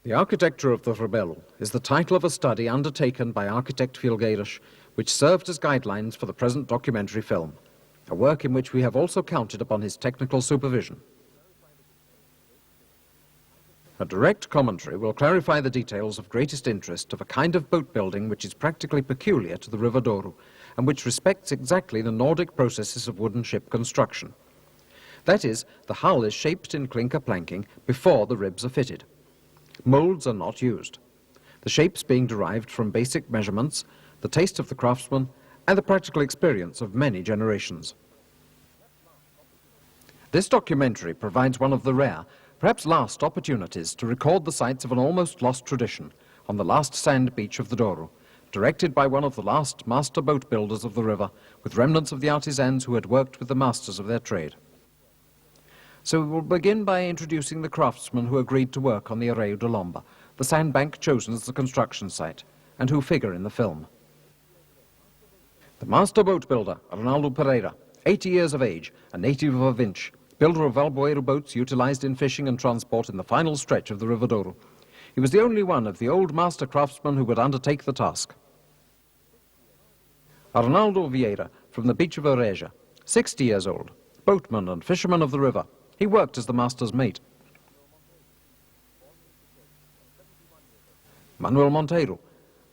The architecture of the Rabelo is the title of a study undertaken by architect Filgueiras, which served as guidelines for the present documentary film, a work in which we have also counted upon his technical supervision. A direct commentary will clarify the details of greatest interest of a kind of boat building which is practically peculiar to the River Douro and which respects exactly the Nordic processes of wooden ship construction. That is, the hull is shaped in clinker planking before the ribs are fitted. Moulds are not used, the shapes being derived from basic measurements, the taste of the craftsman, and the practical experience of many generations. This documentary provides one of the rare, perhaps last opportunities to record the sites of an almost lost tradition on the last sand beach of the Douro, directed by one of the last master boat builders of the river, with remnants of the artisans who had worked with the masters of their trade. So we will begin by introducing the craftsmen who agreed to work on the Arreio de Lomba, the sandbank chosen as the construction site, and who figure in the film. The master boat builder, Arnaldo Pereira, 80 years of age, a native of Vinch, builder of Valboeiro boats utilized in fishing and transport in the final stretch of the River Douro. He was the only one of the old master craftsmen who would undertake the task. Arnaldo Vieira, from the beach of Oreja, 60 years old, boatman and fisherman of the river. He worked as the master's mate. Manuel Monteiro,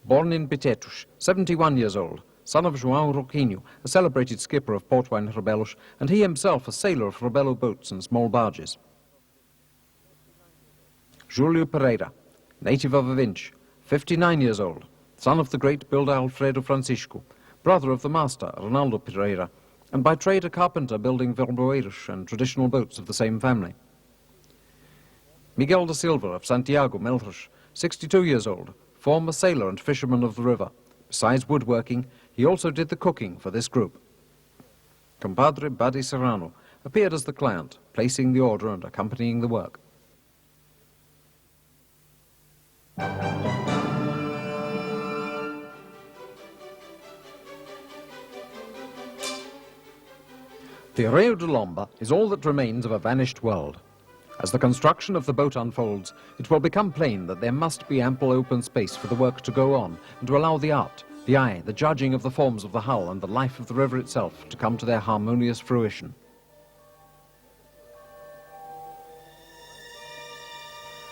born in Bitetus, 71 years old, son of João Roquinho, a celebrated skipper of port-wine Rabelos, and he himself a sailor of Rabelo boats and small barges. Júlio Pereira, native of Avinch, 59 years old, son of the great builder Alfredo Francisco, brother of the master Arnaldo Pereira, and by trade a carpenter building Valboeiros and traditional boats of the same family. Miguel da Silva of Santiago, Melros, 62 years old, former sailor and fisherman of the river. Besides woodworking, he also did the cooking for this group. Compadre Badi Serrano appeared as the client, placing the order and accompanying the work. The Arreio de Lomba is all that remains of a vanished world. As the construction of the boat unfolds, it will become plain that there must be ample open space for the work to go on and to allow the art, the eye, the judging of the forms of the hull and the life of the river itself to come to their harmonious fruition.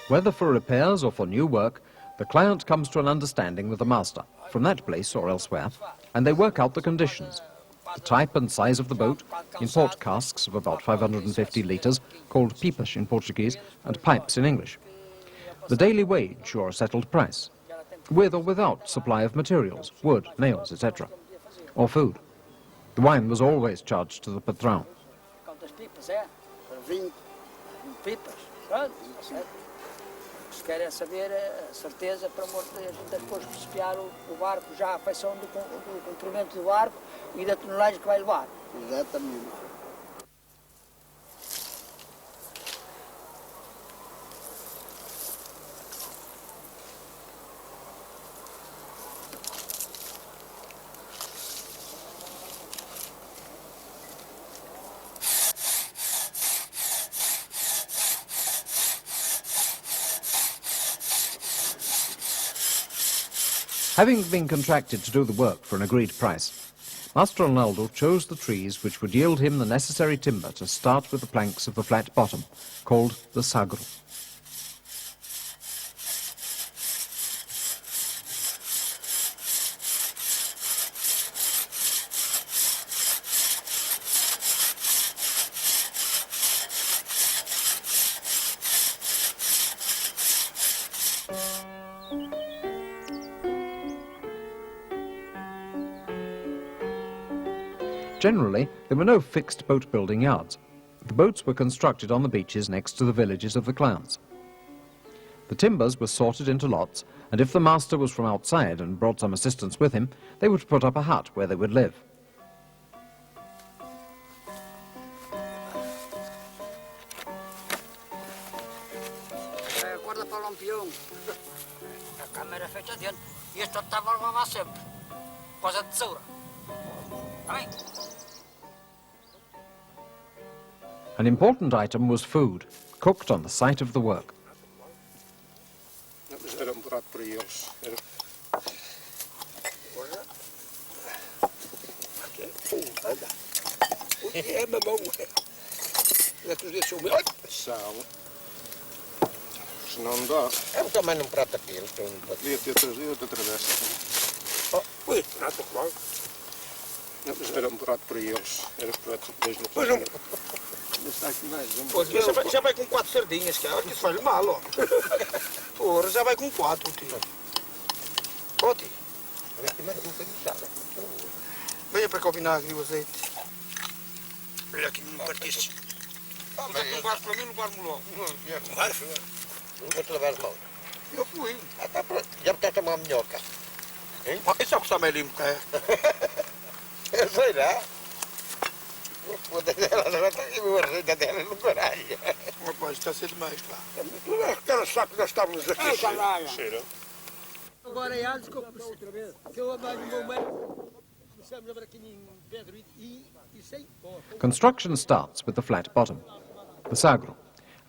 Whether for repairs or for new work, the client comes to an understanding with the master, from that place or elsewhere, and they work out the conditions. The type and size of the boat, in port casks of about 550 litres, called pipas in Portuguese, and pipes in English. The daily wage or settled price, with or without supply of materials, wood, nails, etc., or food. The wine was always charged to the patrão. Se querem saber a certeza para a gente depois espiar o barco, já a feição do comprimento do barco e da tonelagem que vai levar. Exatamente. Having been contracted to do the work for an agreed price, Master Arnaldo chose the trees which would yield him the necessary timber to start with the planks of the flat bottom, called the sagro. Generally, there were no fixed boat-building yards. The boats were constructed on the beaches next to the villages of the clients. The timbers were sorted into lots, and if the master was from outside and brought some assistance with him, they would put up a hut where they would live. Guarda para o lampião. A câmera fecha dentro. E este estava a arrumar sempre. Coisa de tesoura. Está bem? An important item was food, cooked on the site of the work. por eles. Anda. É mamão. É que os dedos são meus. Sal. Se não dá. É o tamanho de um prato daquele. Podia ter trazido outra travessa. Ui, prato, claro. Não, mas era um prato para eles. Era prato depois no Pois não. Está aqui mais um. Pô, já vai com 4 sardinhas, cara. Acho que isso faz mal, ó. Porra, já vai com 4, tio. Ó, tio. Olha aqui mais um bocadinho de sal. Venha para cá o vinagre e o azeite. Olha aqui, não partiste. Mas é que não vais para mim, levar-me logo. Não vais? Não vou-te levar as mãos. Eu fui. Já me estás a tomar minhoca. Hein? Isso é o que está meio limpo, é? Eu sei lá. Ela já está aqui com a receita dela no coragem. Rapaz, está a ser demais, pá. Aquela saco que nós estávamos aqui. Cheira. Agora é antes que eu comecei outra vez. Que eu mais um momento. Começamos a ver aqui em Pedro e sei. Construction starts with the flat bottom. The sagro,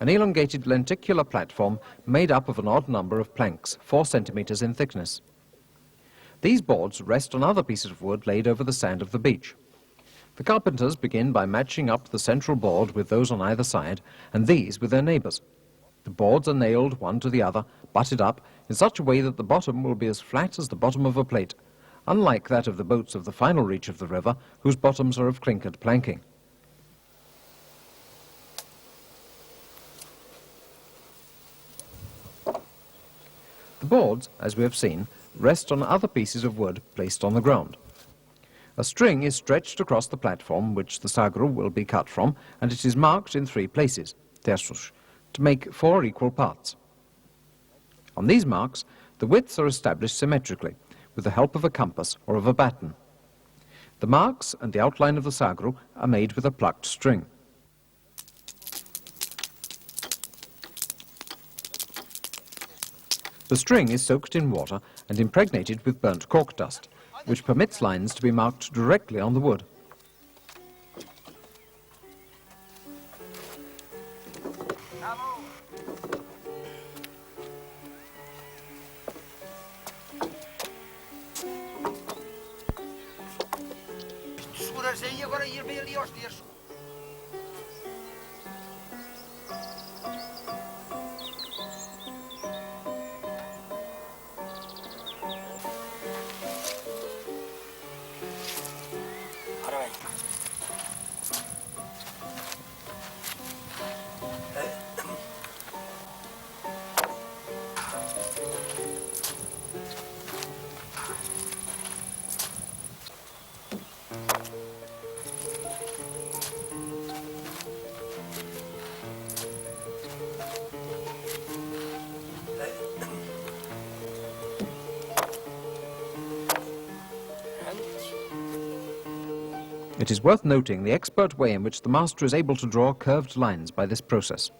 an elongated lenticular platform made up of an odd number of planks, 4 centimeters in thickness. These boards rest on other pieces of wood laid over the sand of the beach. The carpenters begin by matching up the central board with those on either side, and these with their neighbours. The boards are nailed one to the other, butted up, in such a way that the bottom will be as flat as the bottom of a plate, unlike that of the boats of the final reach of the river, whose bottoms are of clinkered planking. The boards, as we have seen, rest on other pieces of wood placed on the ground. A string is stretched across the platform which the sagro will be cut from, and it is marked in 3 places, terços, to make 4 equal parts. On these marks, the widths are established symmetrically, with the help of a compass or of a batten. The marks and the outline of the sagro are made with a plucked string. The string is soaked in water and impregnated with burnt cork dust, which permits lines to be marked directly on the wood. Seguras aí, agora ir bem ali aos terços. Ora bem. It is worth noting the expert way in which the master is able to draw curved lines by this process.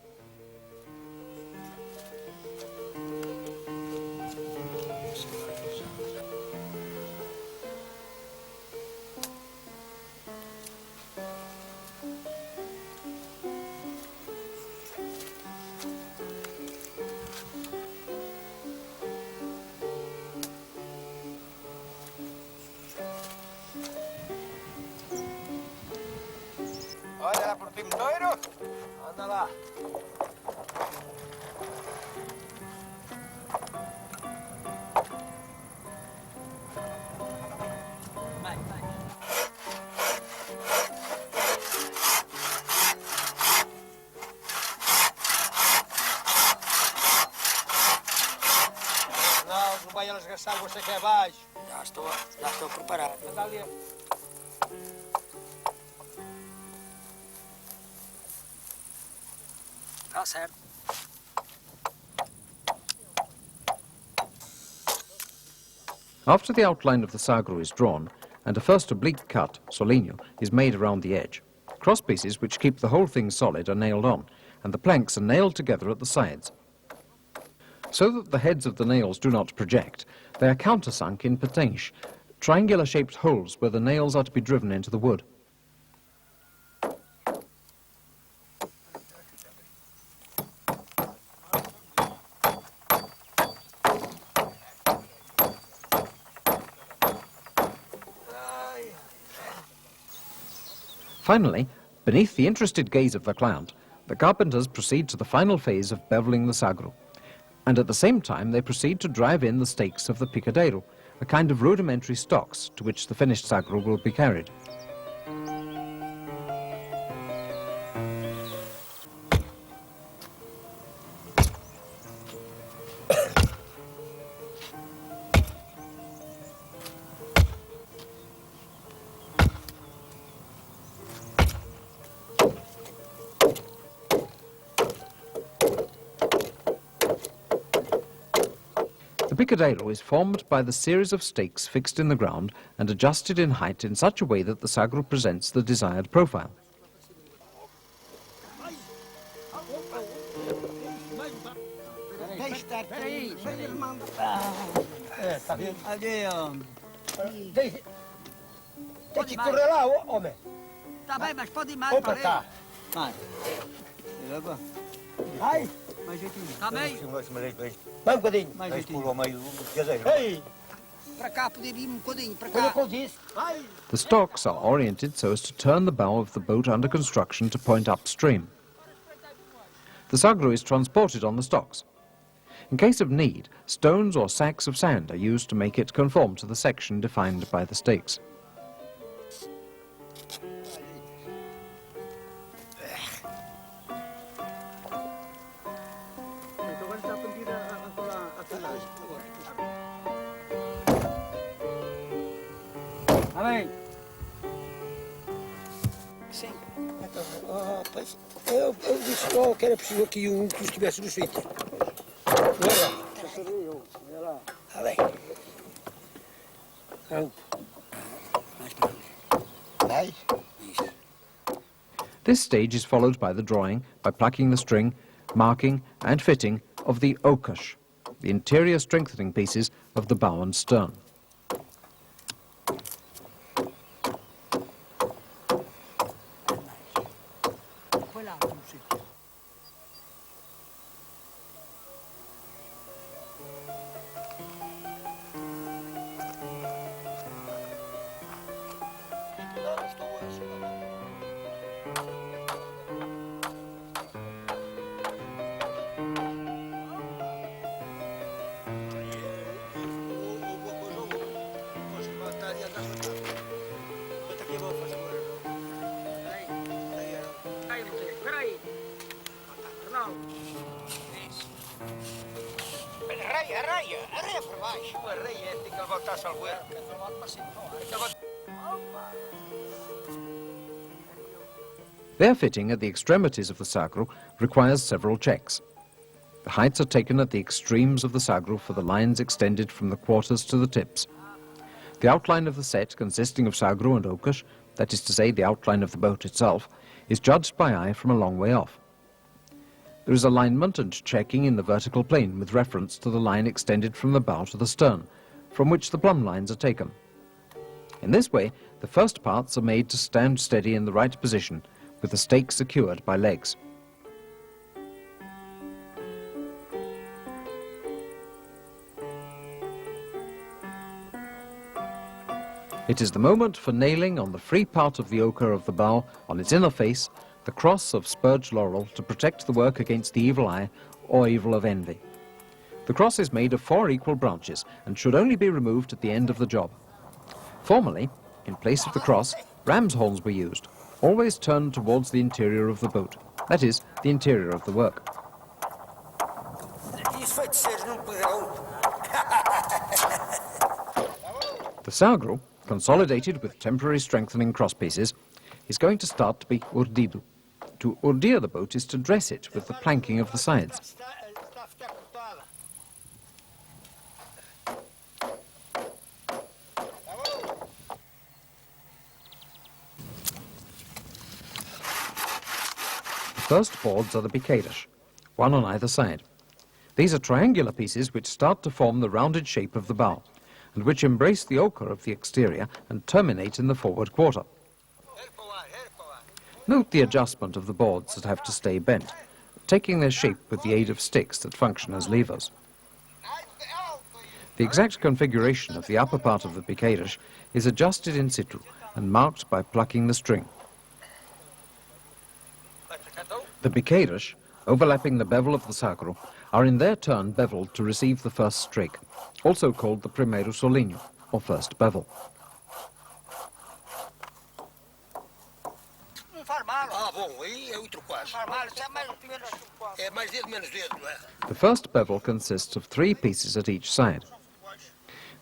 Olha lá por primeiro. Anda lá. Não vai elas gastar você aqui abaixo. Já estou preparado. Anda ali. Tá certo. After the outline of the sagro is drawn, and a first oblique cut, solinho, is made around the edge, cross pieces which keep the whole thing solid are nailed on, and the planks are nailed together at the sides. So that the heads of the nails do not project, they are countersunk in patinche, triangular-shaped holes where the nails are to be driven into the wood. Finally, beneath the interested gaze of the client, the carpenters proceed to the final phase of beveling the sagro, and at the same time they proceed to drive in the stakes of the picadeiro, a kind of rudimentary stocks to which the finished sagro will be carried. The picadeiro is formed by the series of stakes fixed in the ground and adjusted in height in such a way that the sagro presents the desired profile. Tem que correr lá, homem. Tá bem, mas pode ir mais Ou para para cá. Vai. Ai. Mais jeitinho. Tá bem? Vai um bocadinho. Mais jeitinho. Ei. Para cá, podia vir um bocadinho. Para Olha cá. o que eu disse. Ai. The stocks are oriented so as to turn the bow of the boat under construction to point upstream. The sagro is transported on the stocks. In case of need, stones or sacks of sand are used to make it conform to the section defined by the stakes. Tá bem? Sim. Então, rapaz, eu disse que era preciso aqui que estivesse no sítio. Olha lá. Tá bem. Vai. This stage is followed by the drawing, by plucking the string, marking and fitting of the okush, the interior strengthening pieces of the bow and stern. Foi lá, no sítio. Peraí. Arreia para baixo. Arreia, tem que levantar salgueiro. Their fitting at the extremities of the sagro requires several checks. The heights are taken at the extremes of the sagro for the lines extended from the quarters to the tips. The outline of the set, consisting of sagro and okush, that is to say the outline of the boat itself, is judged by eye from a long way off. There is alignment and checking in the vertical plane with reference to the line extended from the bow to the stern, from which the plumb lines are taken. In this way, the first parts are made to stand steady in the right position, with the stake secured by legs. It is the moment for nailing on the free part of the ochre of the bow, on its inner face, the cross of spurged laurel to protect the work against the evil eye or evil of envy. The cross is made of 4 equal branches and should only be removed at the end of the job. Formerly, in place of the cross, ram's horns were used, always turned towards the interior of the boat, that is, the interior of the work. The sagro, consolidated with temporary strengthening crosspieces, is going to start to be urdido. To urdir the boat is to dress it with the planking of the sides. The first boards are the piquedas, one on either side. These are triangular pieces which start to form the rounded shape of the bow, and which embrace the ochre of the exterior and terminate in the forward quarter. Note the adjustment of the boards that have to stay bent, taking their shape with the aid of sticks that function as levers. The exact configuration of the upper part of the piquedas is adjusted in situ and marked by plucking the string. The biqueiras, overlapping the bevel of the sagro, are in their turn beveled to receive the first strake, also called the primeiro solinho, or first bevel. Não faz mal. Ah, bom, aí é outro quase. Não faz mal, isso é mais menos. É mais dedo, menos dedo, não é? The first bevel consists of 3 pieces at each side.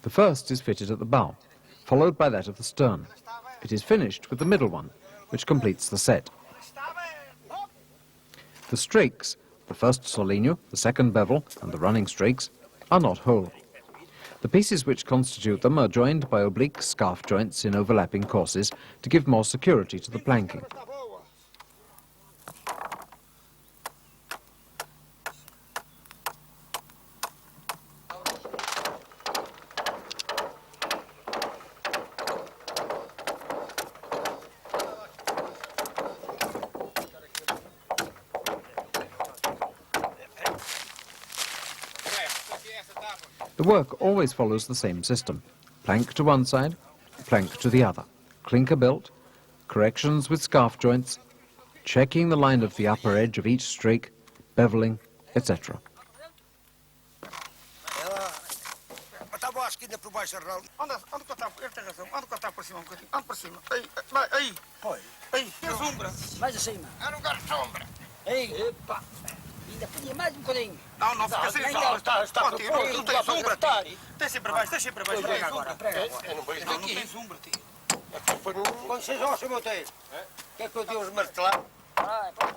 The first is fitted at the bow, followed by that of the stern. It is finished with the middle one, which completes the set. The strakes, the first solinho, the second bevel, and the running strakes, are not whole. The pieces which constitute them are joined by oblique scarf joints in overlapping courses to give more security to the planking. The work always follows the same system. Plank to one side, plank to the other. Clinker built, corrections with scarf joints, checking the line of the upper edge of each strake, beveling, etc. Estava a esquina por baixo, Raul. Anda cortar, ele tem razão. Anda cortar por cima um bocadinho. Anda por cima. Aí. Aí, a sombra. Mais acima. Eu não quero sombra. Aí. Epa. Ainda podia mais um bocadinho. Não fica sem sombra. Está tu tens sombra, tio. Tem sempre abaixo. Prega agora, prega agora. Eu não vejo Não daqui. tem sombra, tio. Quando vocês vão chamar o teu? Quer que eu dê uns martelados? Vai, para lá.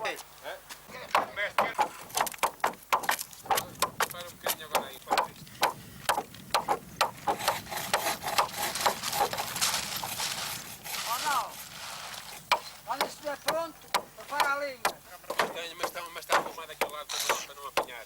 Para um bocadinho agora aí, para isto. Não. Quando estiver pronto, prepara a linha. Tenho, mas está a arrumar daquele lado para não apanhar.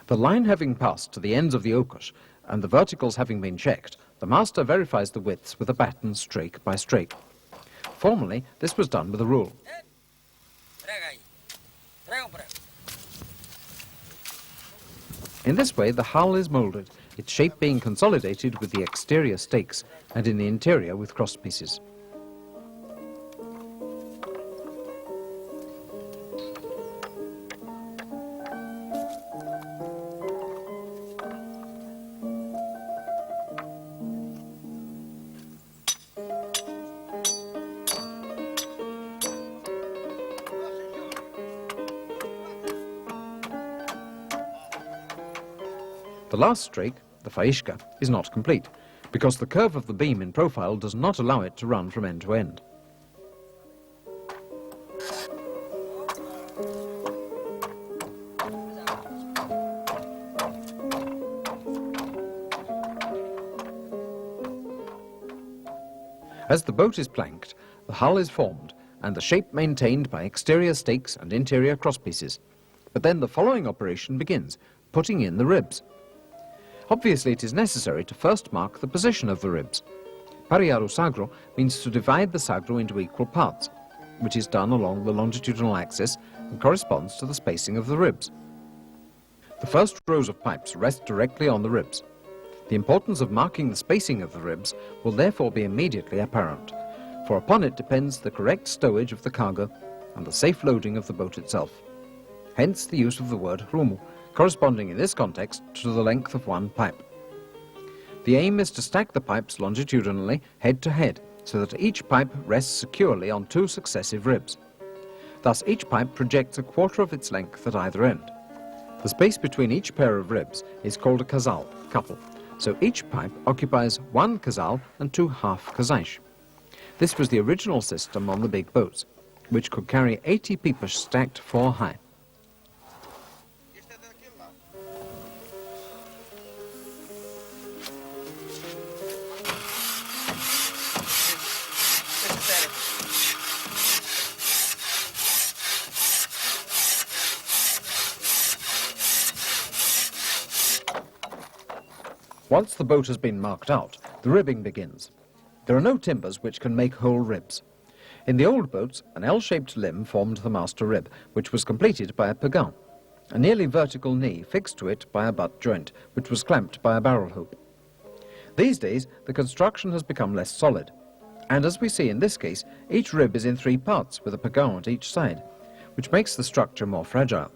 The line having passed to the ends of the ocus and the verticals having been checked, the master verifies the widths with a batten strake by strake. Formerly, this was done with a rule. Prega aí. Prega, prega. In this way, the hull is moulded, its shape being consolidated with the exterior stakes and in the interior with cross pieces. The last strake, the faísca, is not complete, because the curve of the beam in profile does not allow it to run from end to end. As the boat is planked, the hull is formed and the shape maintained by exterior stakes and interior crosspieces. But then the following operation begins, putting in the ribs. Obviously, it is necessary to first mark the position of the ribs. Parear o sagro means to divide the sagro into equal parts, which is done along the longitudinal axis and corresponds to the spacing of the ribs. The first rows of pipes rest directly on the ribs. The importance of marking the spacing of the ribs will therefore be immediately apparent, for upon it depends the correct stowage of the cargo and the safe loading of the boat itself. hence the use of the word rumu, corresponding in this context to the length of one pipe. The aim is to stack the pipes longitudinally, head to head, so that each pipe rests securely on two successive ribs. Thus each pipe projects a quarter of its length at either end. The space between each pair of ribs is called a kazal, couple, so each pipe occupies one kazal and two half kazaish. This was the original system on the big boats, which could carry 80 peepers stacked 4 high. Once the boat has been marked out, the ribbing begins. There are no timbers which can make whole ribs. In the old boats, an L-shaped limb formed the master rib, which was completed by a pegan, a nearly vertical knee fixed to it by a butt joint, which was clamped by a barrel hoop. These days, the construction has become less solid, and as we see in this case, each rib is in 3 parts with a pegan at each side, which makes the structure more fragile.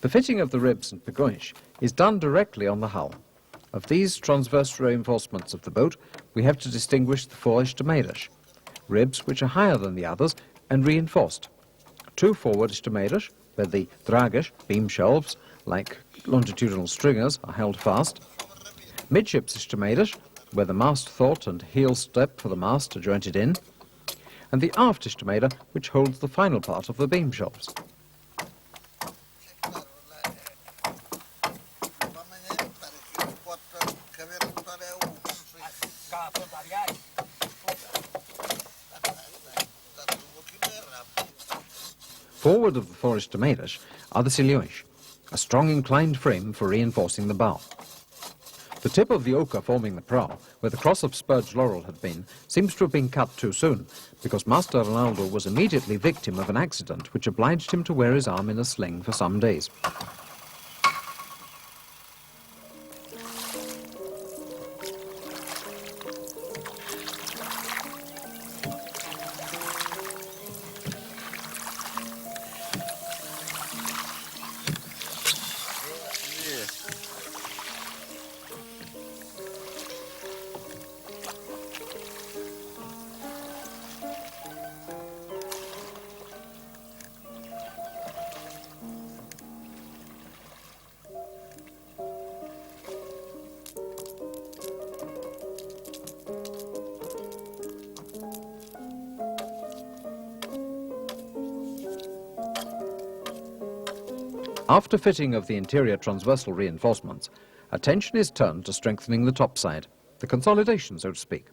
The fitting of the ribs and pegões is done directly on the hull. Of these transverse reinforcements of the boat, we have to distinguish the 4 estameiras, ribs which are higher than the others and reinforced. 2 forward estameiras, where the dragas, beam shelves, like longitudinal stringers, are held fast. Midships estameiras, where the mast thwart and heel step for the mast are jointed in. And the aft estameira, which holds the final part of the beam shelves. Forward of the 4 estameiras are the cilhões, a strong inclined frame for reinforcing the bow. The tip of the oca forming the prow, where the cross of spurged laurel had been, seems to have been cut too soon, because Master Ronaldo was immediately victim of an accident which obliged him to wear his arm in a sling for some days. After fitting of the interior transversal reinforcements, attention is turned to strengthening the topside, the consolidation, so to speak.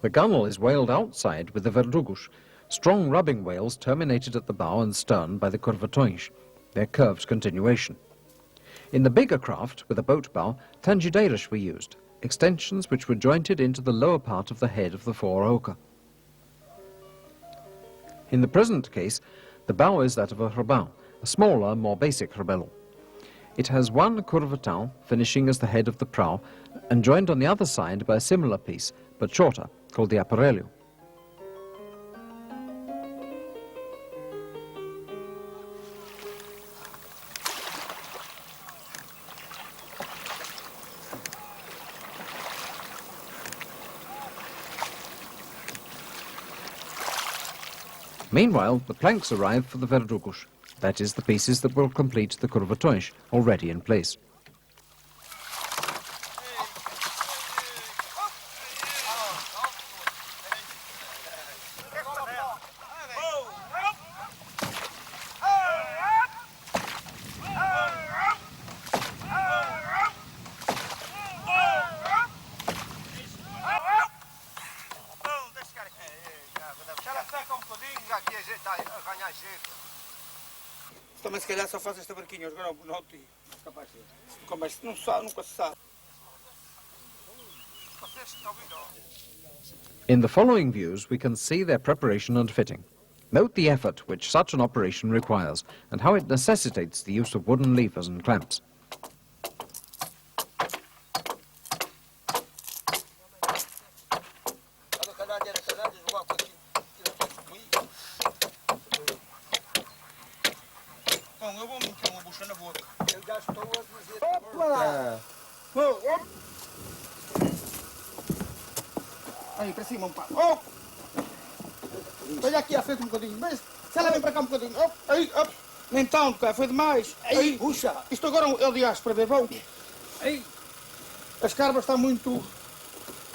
The gunwale is wailed outside with the verdugos, strong rubbing wales terminated at the bow and stern by the curvatões, their curved continuation. In the bigger craft, with a boat bow, tangideiras were used, extensions which were jointed into the lower part of the head of the 4 oca. In the present case, the bow is that of a rabão, a smaller, more basic Rabelo. It has 1 curvatão finishing as the head of the prow and joined on the other side by a similar piece, but shorter, called the aparelho. Meanwhile, the planks arrive for the verdugos, that is, the pieces that will complete the curvatões, already in place. Também se calhar só faz esta barquinha, agora o noto e capaz não sabe, nunca se sabe. In the following views, we can see their preparation and fitting. Note the effort which such an operation requires and how it necessitates the use of wooden levers and clamps. canadeira, jogar com aquilo. Bom, eu vou meter uma bucha na boca. Eu já estou a fazer. Opa! Aí, para cima um pouco. Oh! Olha aqui à frente um bocadinho. Mas, se ela vem para cá um bocadinho. Oh, aí, oh. Nem tanto, cara, foi demais. Aí, puxa. Isto agora é o diacho para ver, bom. Aí. As carbas estão muito...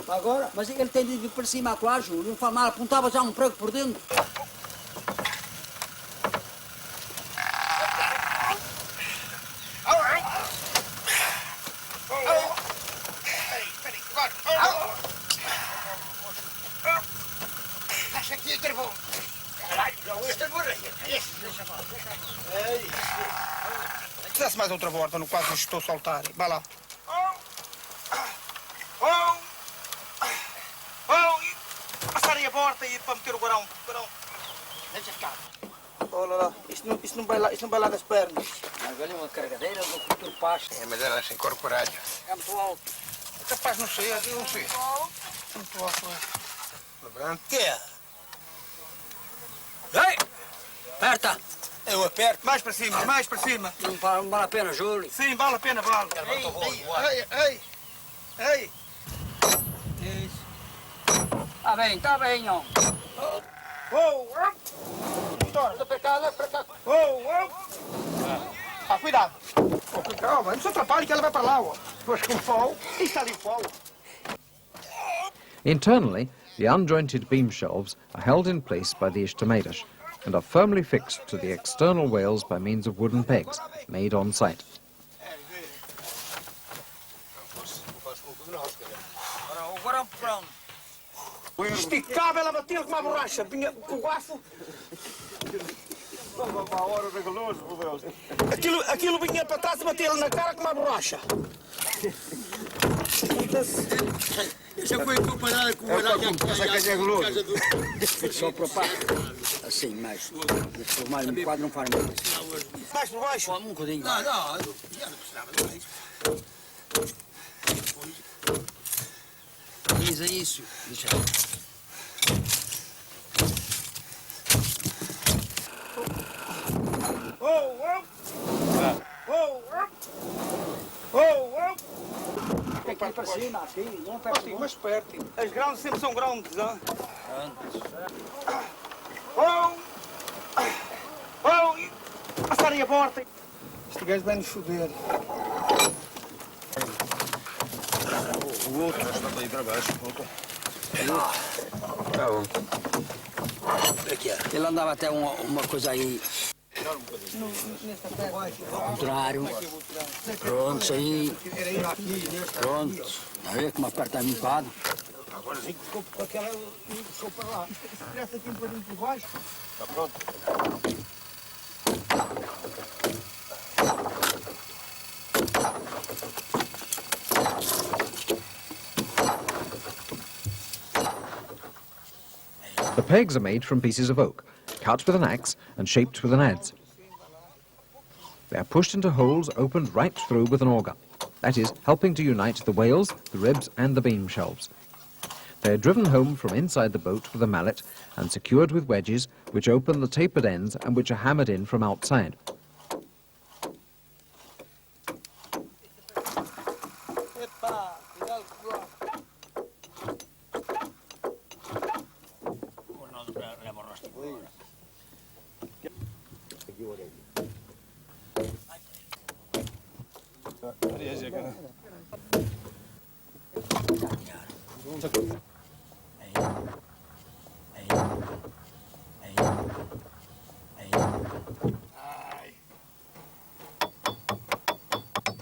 Agora, mas ele tem de vir para cima, claro, Júlio. Não faz mal, apontava já um prego por dentro. Acha que travou. Caralho, não, este é morrer. Se fizesse mais outra volta, no quase estou a soltar. Vai lá. Passarem a volta e para meter o gorão. Deixa ficar. Olha lá, isto não vai lá das pernas. Mas olha uma carregadeira do futuro pasto. É, mas ela sem corporalho. É muito alto. É capaz, não sei, eu não sei. Muito alto, é. Lembrando que é. Ei! Aperta! Eu aperto. Mais para cima, mais para cima. Não vale a pena, Júlio. Sim, vale a pena, vale. Ei. Isso. Tá bem, ó. Anda para cá, para cá. Cuidado. Calma, não se atrapalhe que ela vai para lá, ó. Pois com pau. E está ali o pau. Internally, the unjointed beam shelves are held in place by the estimadas and are firmly fixed to the external wales by means of wooden pegs made on site. Agora pronto. Esticava, ela batia com uma borracha. Vinha com o garfo. Aquilo vinha para trás e batia na cara com uma borracha. Já foi comparada com o baralho aqui. Só para pá. Assim, mais. Mais um quadro não faz mais. Mais por baixo. Um bocadinho. Não, já não precisava de mais. Diz isso. Deixa. Tem que ir para cima, aqui, não para Pertinho, mais perto. As grandes sempre são grandes, não? Passarem a porta. Este gajo vai nos foder. O outro está bem para baixo. Tá bom. Aqui é. Ele andava até uma coisa aí. Ao contrário. Pronto, isso aí. Pronto. A ver como aperta a limpada. Agora sim. Aquela só para lá. Se tivesse aqui um bocadinho por baixo. Está pronto. The pegs are made from pieces of oak, cut with an axe and shaped with an adze. They are pushed into holes opened right through with an auger, that is, helping to unite the wales, the ribs and the beam shelves. They are driven home from inside the boat with a mallet and secured with wedges which open the tapered ends and which are hammered in from outside.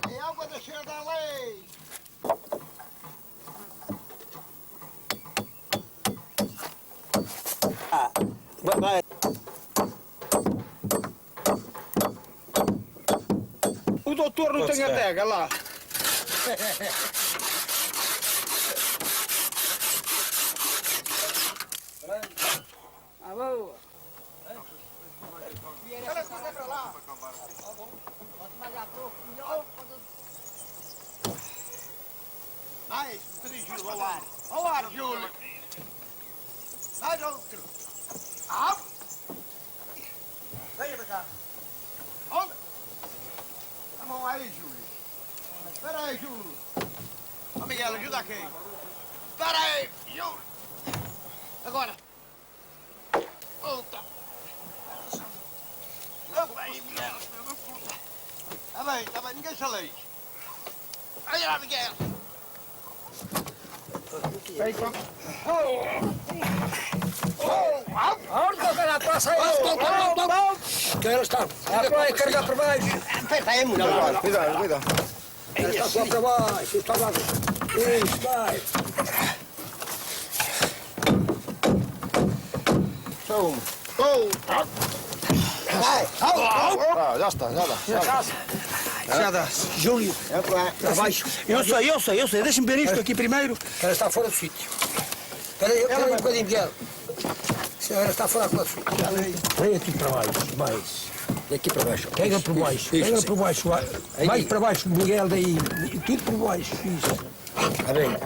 É água da cheira da lei. Vai. O doutor não tem adega lá. Ah, boa. Mais, 3 Júlio, ao ar, Júlio. Mais outro. Ah! Venha para cá. Onde? Tá bom aí, Júlio. Espera aí, Júlio. Ô, Miguel, ajuda aqui. Espera aí, Júlio. Agora. Outra. Tá bem, Miguel. Tá bem, ninguém se liga. Olha lá, Miguel. Vem, pronto. Aonde que eu quero atrás aí? Que elas estão? É para aí, carregar para baixo. Aperta aí, mulher. Cuidado. Está só para baixo, está lá. Isso, vai. Só uma. Vai. Já está. Já dá. Júlio, para baixo. Eu sei. Deixa-me ver isto aqui primeiro. Ela está fora do sítio. Espera aí um bocadinho, Miguel. Ela está fora do sítio. Vem aqui para baixo, mais. Daqui para baixo. Pega por baixo, pega por baixo. Mais para baixo, Miguel, daí. Tudo por baixo, isso. Está bem.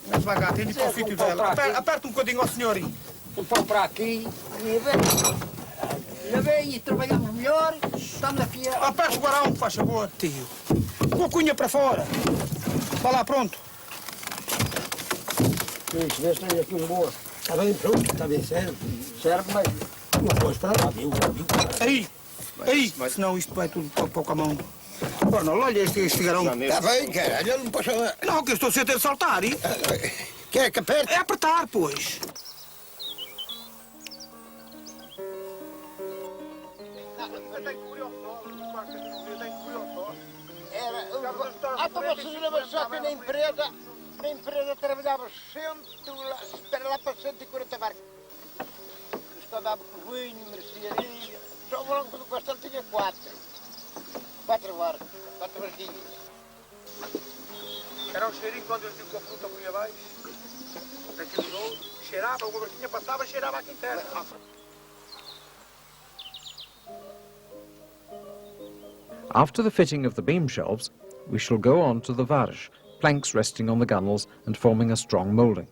Mas vai cá, tem de ir para o sítio dela. Aperta um bocadinho ao senhorinho. Um pau para aqui. Já vem e trabalhamos melhor. Estamos aqui a... Aperta o guarão, faz favor, tio. Com a cunha para fora. Vá lá, pronto. Isso, vê se tem aqui um boa. Está bem, pronto, está bem, serve. Serve, mas... Não podes para lá, viu? Aí, senão isto vai tudo para o camão. Ronaldo, olha este garão. Está bem, caralho, eu não posso... Não, que eu estou sem ter de saltar. E... Quer que aperte? É apertar, pois. Então vocês lembram só que na empresa trabalhava espera lá para 140 barcos. Eles pagavam por vinho, mercearia. Só o Branco do Castelo tinha 4 barcos, 4 barquinhos. Era um cheirinho quando eu tive com a fruta por aí abaixo. Aqui mudou, cheirava, uma barquinha passava, cheirava aqui inteira. After the fitting of the beam shelves, we shall go on to the varsh, planks resting on the gunnels and forming a strong moulding.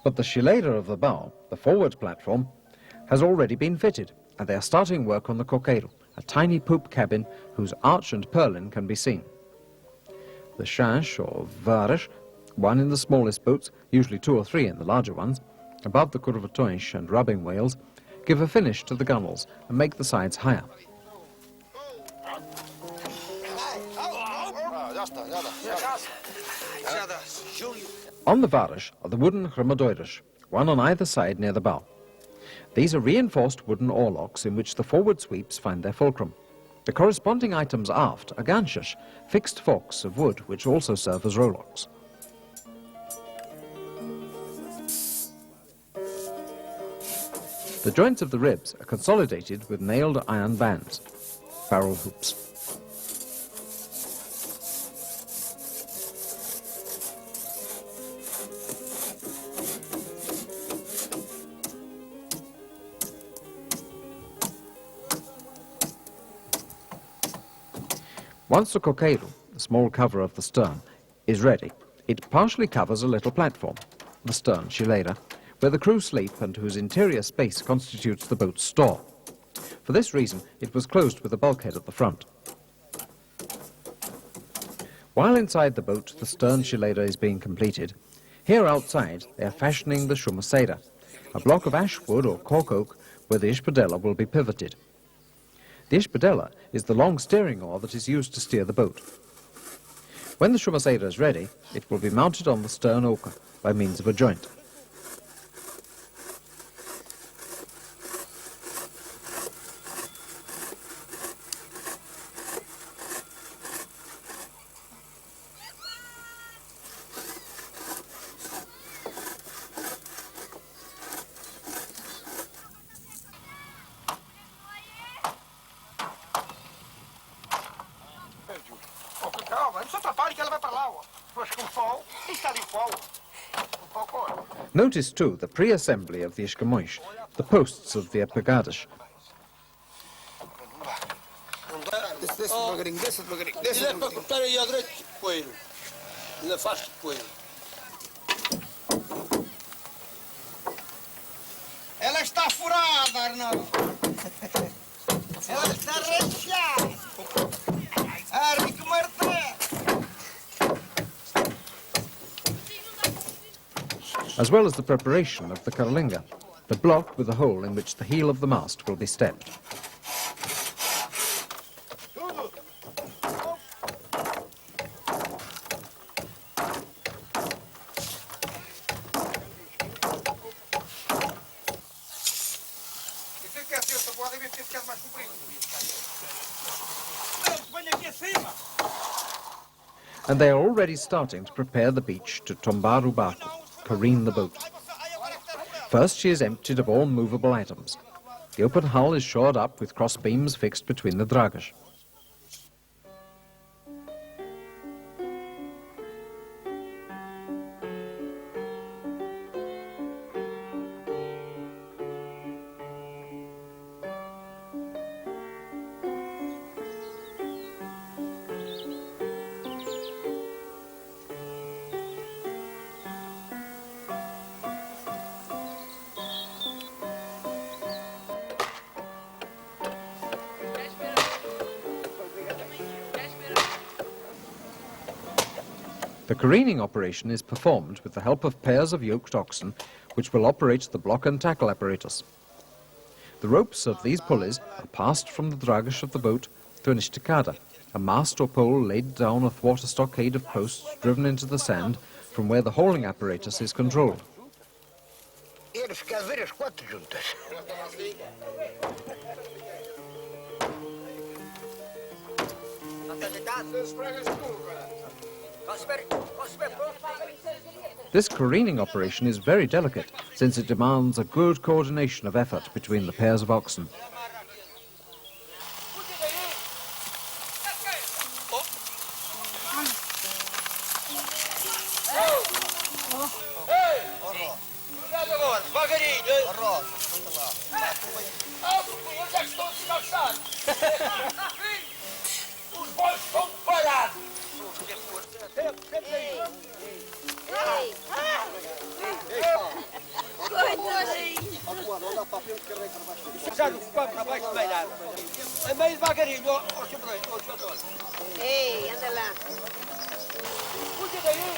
But the shilader of the bow, the forward platform, has already been fitted, and they are starting work on the coqueiro, a tiny poop cabin whose arch and purlin can be seen. The chash, or varsh, one in the smallest boats, usually 2 or 3 in the larger ones, above the curvatões and rubbing whales, give a finish to the gunnels and make the sides higher. On the varsh are the wooden remadoiras, one on either side near the bow. These are reinforced wooden oarlocks in which the forward sweeps find their fulcrum. The corresponding items aft are ganchas, fixed forks of wood which also serve as rowlocks. The joints of the ribs are consolidated with nailed iron bands, barrel hoops. Once the coqueiro, the small cover of the stern, is ready, it partially covers a little platform, the stern shilader, where the crew sleep and whose interior space constitutes the boat's store. For this reason, it was closed with a bulkhead at the front. While inside the boat the stern shilader is being completed, here outside they are fashioning the chumaceira, a block of ash wood or cork oak where the espadella will be pivoted. The espadella is the long steering oar that is used to steer the boat. When the chumaceira is ready, it will be mounted on the stern oca by means of a joint. Calma, não se atrapalhe que ela vai para lá, ó. Pois com o pau, está ali o pau. O pau corre. Notice too the pre-assembly of the escamois, the posts of the apegadas. Desce devagarinho, desce devagarinho. Desce devagarinho. Para cortar aí à direita, poeiro. Ainda faz poeiro. dar, não. Ela está recheada. Rico Marta. As well as the preparation of the carlinga, the block with the hole in which the heel of the mast will be stepped. And they are already starting to prepare the beach to tombar o barco, careen the boat. First she is emptied of all movable items. The open hull is shored up with cross beams fixed between the dragas. The careening operation is performed with the help of pairs of yoked oxen, which will operate the block and tackle apparatus. The ropes of these pulleys are passed from the dragas of the boat to an esticada, a mast or pole laid down athwart a stockade of posts driven into the sand from where the hauling apparatus is controlled. Eles querem ver as quatro juntas. This careening operation is very delicate, since it demands a good coordination of effort between the pairs of oxen. Já não ficou para baixo bem nada. É meio devagarinho, ó Chibroio. Ei, anda lá. Puxa daí.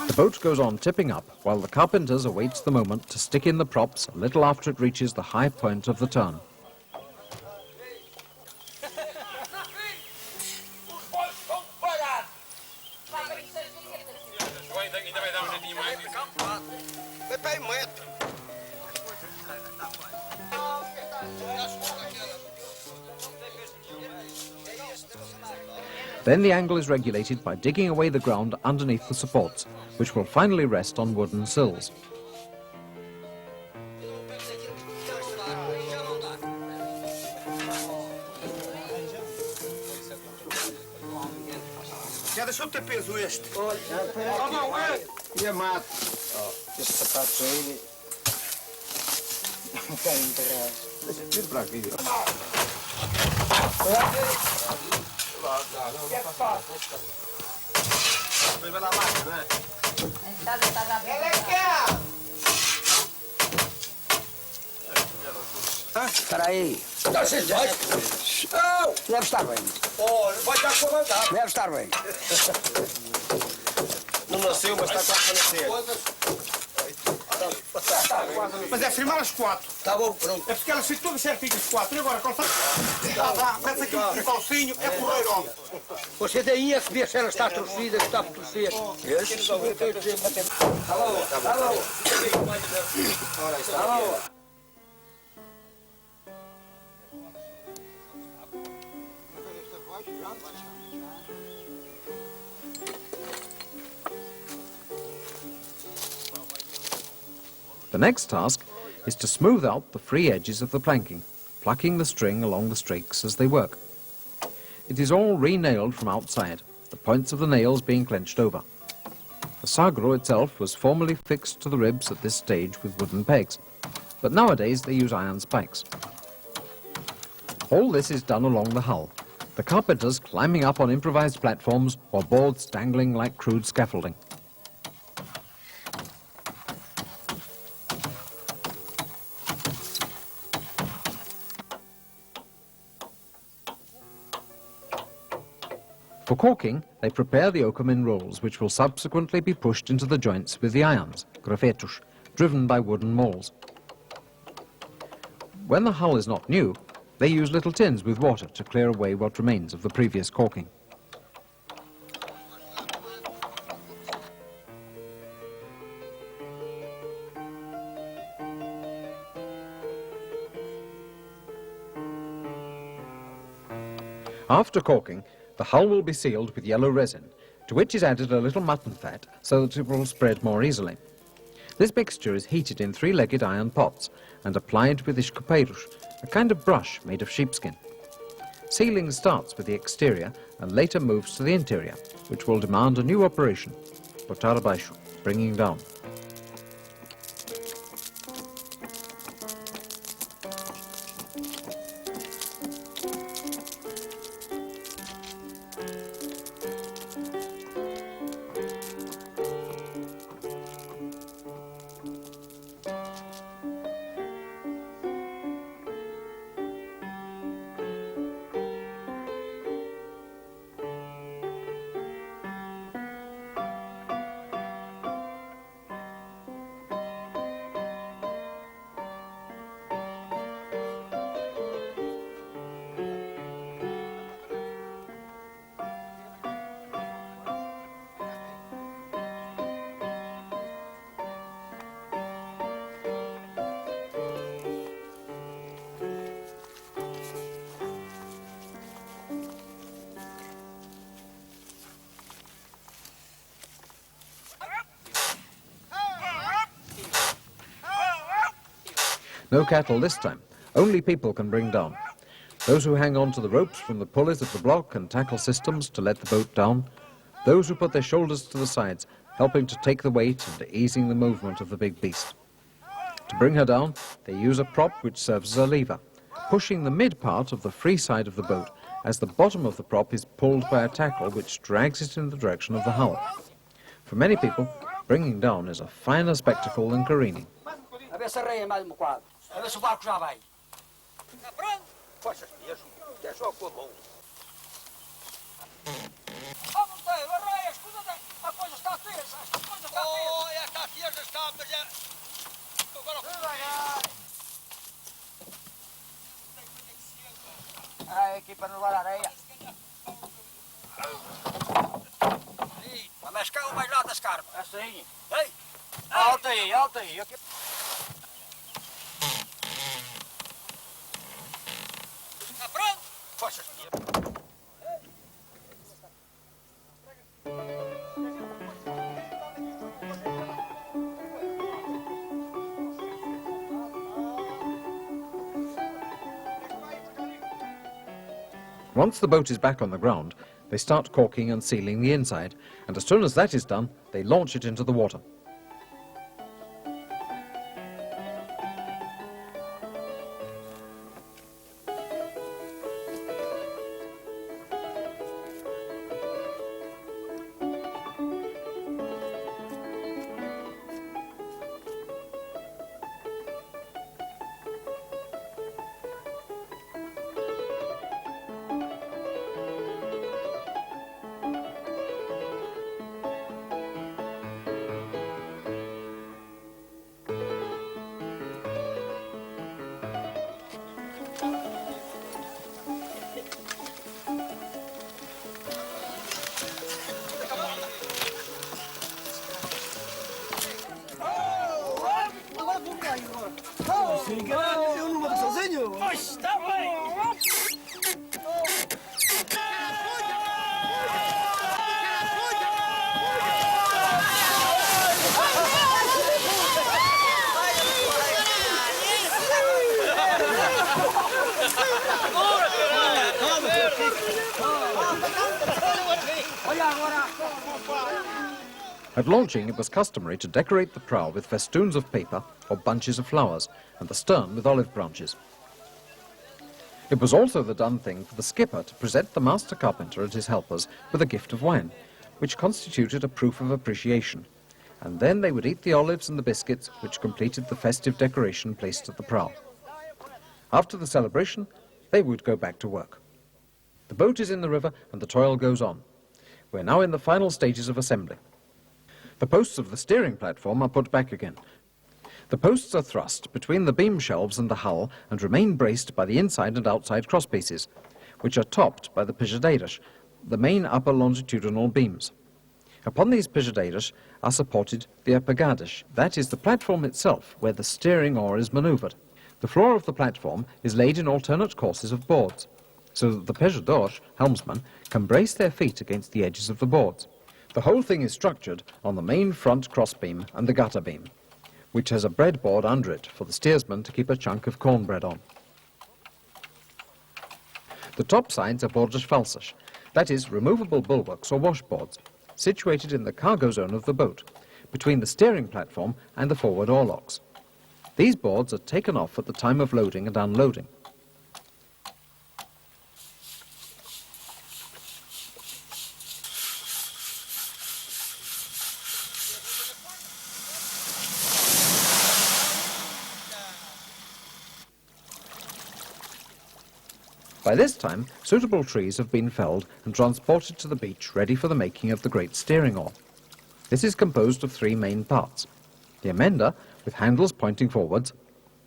The boat goes on tipping up while the carpenters await the moment to stick in the props a little after it reaches the high point of the turn. Then the angle is regulated by digging away the ground underneath the supports, which will finally rest on wooden sills. Já deixou de ter peso este? Olha, não é? E a mata. Este sapato aí. Não quero enterrar. Deixa tudo para aqui. Vai lá mais, não é? Espera aí. Deve estar bem. Olha, vai estar com a mandar. Deve estar bem. Não nasceu, mas está quase para nascer. Mas é firmar as quatro. Tá bom, pronto. É porque elas ficam todas certinhas as quatro. E agora, quando parece aqui um calcinho, é correirão. Você daí é que vê se ela está torcida, que está por torcer. Tá bom, tá bom. Tá bom. The next task is to smooth out the free edges of the planking, plucking the string along the strakes as they work. It is all re-nailed from outside, the points of the nails being clenched over. The sagro itself was formerly fixed to the ribs at this stage with wooden pegs, but nowadays they use iron spikes. All this is done along the hull, the carpenters climbing up on improvised platforms or boards dangling like crude scaffolding. For caulking, they prepare the oakum in rolls, which will subsequently be pushed into the joints with the irons, grafetos, driven by wooden mauls. When the hull is not new, they use little tins with water to clear away what remains of the previous caulking. After caulking, the hull will be sealed with yellow resin, to which is added a little mutton fat so that it will spread more easily. This mixture is heated in three-legged iron pots and applied with escopeiros, a kind of brush made of sheepskin. Sealing starts with the exterior and later moves to the interior, which will demand a new operation, botar abaixo, bringing down. No cattle this time, only people can bring down. Those who hang on to the ropes from the pulleys of the block and tackle systems to let the boat down. Those who put their shoulders to the sides, helping to take the weight and easing the movement of the big beast. To bring her down, they use a prop which serves as a lever, pushing the mid part of the free side of the boat as the bottom of the prop is pulled by a tackle which drags it in the direction of the hull. For many people, bringing down is a finer spectacle than careening. A ver se arreia mais um quadro. A ver se o barco já vai. Está pronto? Poxa, é só com a mão. Oh, Monteiro, arreia, escuta, a coisa está tensa, a coisa está tensa. Oh, esta tensa está, mas é... Agora... Ai, aqui para não levar areia. Mas cá o mais lá das carpas. Assim. Ei! Alta aí, alta aí. Está pronto? Poxa, Once the boat is back on the ground, they start caulking and sealing the inside, and as soon as that is done, they launch it into the water. Eu não vou sozinho. Está bem. At launching, it was customary to decorate the prow with festoons of paper or bunches of flowers, and the stern with olive branches. It was also the done thing for the skipper to present the master carpenter and his helpers with a gift of wine, which constituted a proof of appreciation, and then they would eat the olives and the biscuits which completed the festive decoration placed at the prow. After the celebration, they would go back to work. The boat is in the river and the toil goes on. We're now in the final stages of assembly. The posts of the steering platform are put back again. The posts are thrust between the beam shelves and the hull and remain braced by the inside and outside crosspieces, which are topped by the pichadeiras, the main upper longitudinal beams. Upon these pichadeiras are supported the apegadas, that is the platform itself where the steering oar is manoeuvred. The floor of the platform is laid in alternate courses of boards, so that the pejador, helmsmen, can brace their feet against the edges of the boards. The whole thing is structured on the main front crossbeam and the gutter beam, which has a breadboard under it for the steersman to keep a chunk of cornbread on. The top sides are bordas falsas, that is, removable bulwarks or washboards, situated in the cargo zone of the boat, between the steering platform and the forward oarlocks. These boards are taken off at the time of loading and unloading. By this time, suitable trees have been felled and transported to the beach ready for the making of the great steering oar. This is composed of three main parts: the amenda, with handles pointing forwards,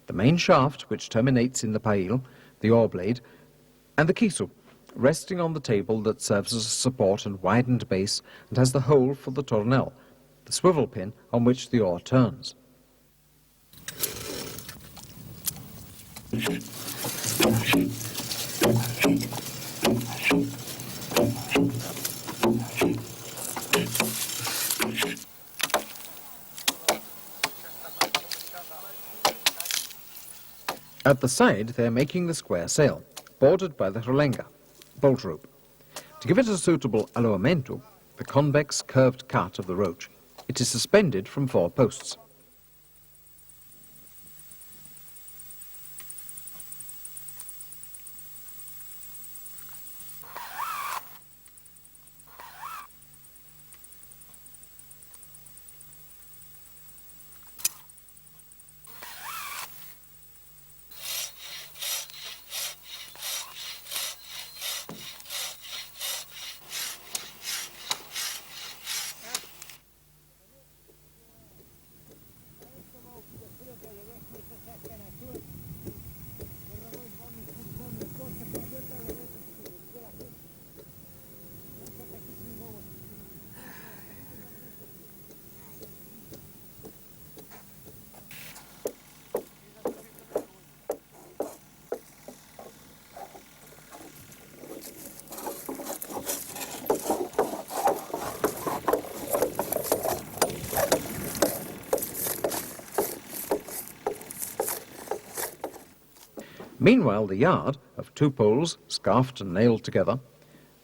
the main shaft, which terminates in the pail, the oar blade, and the kisu, resting on the table that serves as a support and widened base and has the hole for the tornel, the swivel pin on which the oar turns. At the side, they are making the square sail, bordered by the relenga, bolt rope. To give it a suitable aloamento, the convex curved cut of the roach, it is suspended from 4 posts. Meanwhile, the yard, of 2 poles, scarfed and nailed together,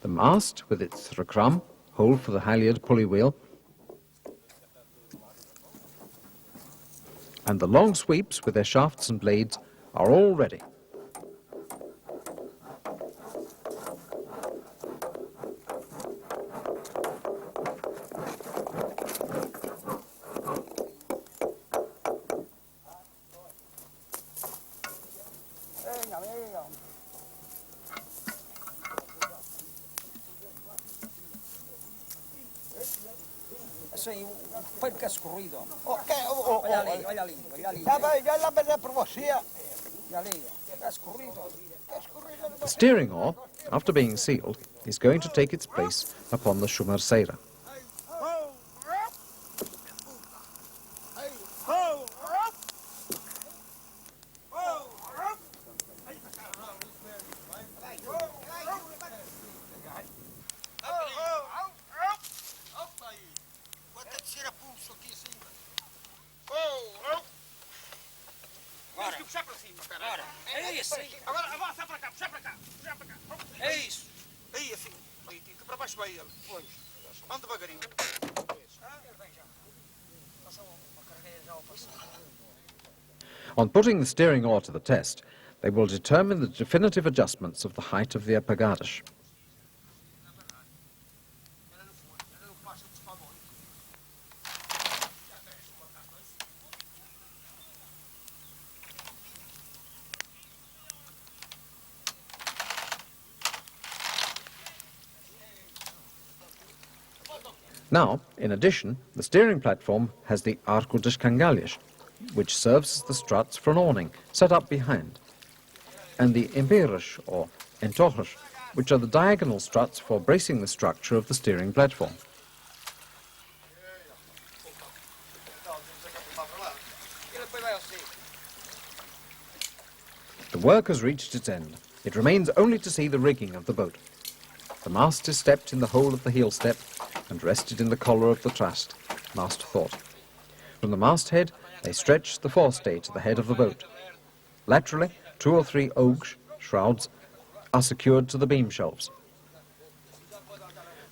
the mast with its recrum, hole for the halyard pulley wheel, and the long sweeps with their shafts and blades are all ready. Assim, o peito que é escorrido. Olha ali, olha ali, olha ali. Já lá para você. Olha ali, é escorrido. The steering oar, after being sealed, is going to take its place upon the chumarceira. Puxar para cima, cara. É isso. Agora avança para cá, puxar para cá. É isso. Aí assim. Aí, para baixo vai ele. Pois. Anda devagarinho. On putting the steering oar to the test, they will determine the definitive adjustments of the height of the apegadas. Now, in addition, the steering platform has the arco de escangalhas, which serves as the struts for an awning set up behind, and the emperras, or entorres, which are the diagonal struts for bracing the structure of the steering platform. The work has reached its end. It remains only to see the rigging of the boat. The mast is stepped in the hole of the heel step and rested in the collar of the trast, mast thwart. From the masthead, they stretch the forestay to the head of the boat. Laterally, 2 or 3 oaks, shrouds, are secured to the beam shelves.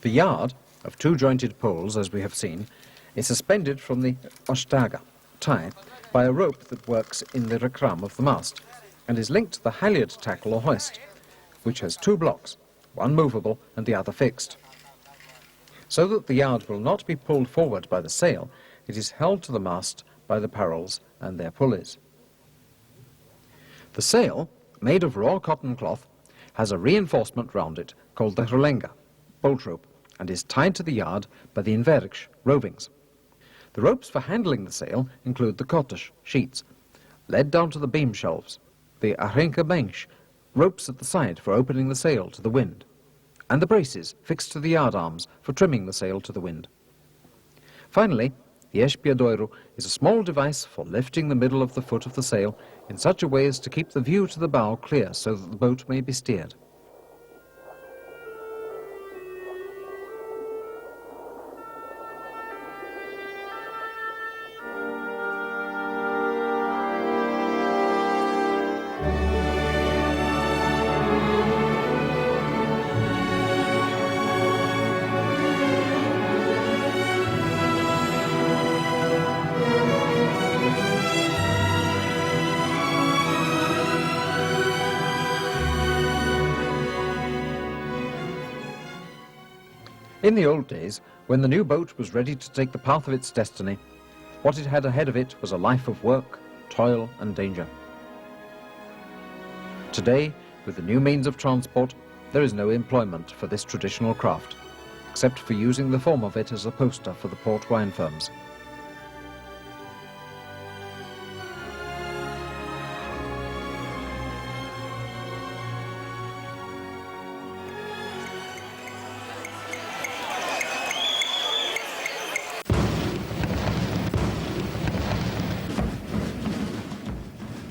The yard, of 2 jointed poles, as we have seen, is suspended from the ostaga, tie, by a rope that works in the recram of the mast, and is linked to the halyard tackle or hoist, which has 2 blocks, one movable and the other fixed. So that the yard will not be pulled forward by the sail, it is held to the mast by the parrels and their pulleys. The sail, made of raw cotton cloth, has a reinforcement round it called the relenga, bolt rope, and is tied to the yard by the inverks, rovings. The ropes for handling the sail include the cotas, sheets, led down to the beam shelves, the arrenca bench, ropes at the side for opening the sail to the wind, and the braces fixed to the yard arms for trimming the sail to the wind. Finally, the espiadoiro is a small device for lifting the middle of the foot of the sail in such a way as to keep the view to the bow clear so that the boat may be steered. In the old days, when the new boat was ready to take the path of its destiny, what it had ahead of it was a life of work, toil and danger. Today, with the new means of transport, there is no employment for this traditional craft, except for using the form of it as a poster for the port wine firms.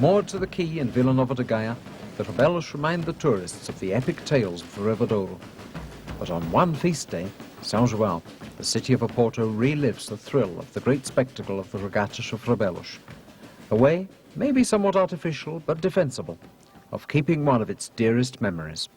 Moored to the quay in Vila Nova de Gaia, the Rabelos remind the tourists of the epic tales of the River Douro. But on one feast day, São João, the city of Oporto relives the thrill of the great spectacle of the regattas of Rabelos, a way, maybe somewhat artificial but defensible, of keeping one of its dearest memories.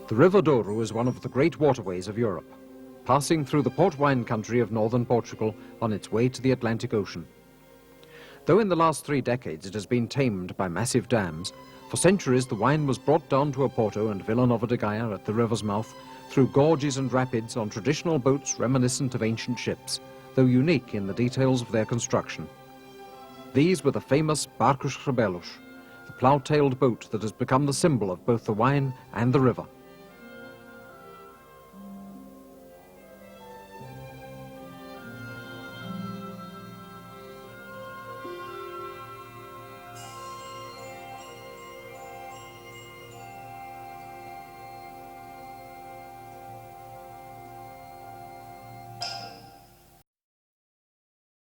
The River Douro is one of the great waterways of Europe, passing through the port wine country of northern Portugal on its way to the Atlantic Ocean. Though in the last 3 decades it has been tamed by massive dams, for centuries the wine was brought down to Oporto and Vila Nova de Gaia at the river's mouth through gorges and rapids on traditional boats reminiscent of ancient ships, though unique in the details of their construction. These were the famous barcos Rabelos, the plough-tailed boat that has become the symbol of both the wine and the river.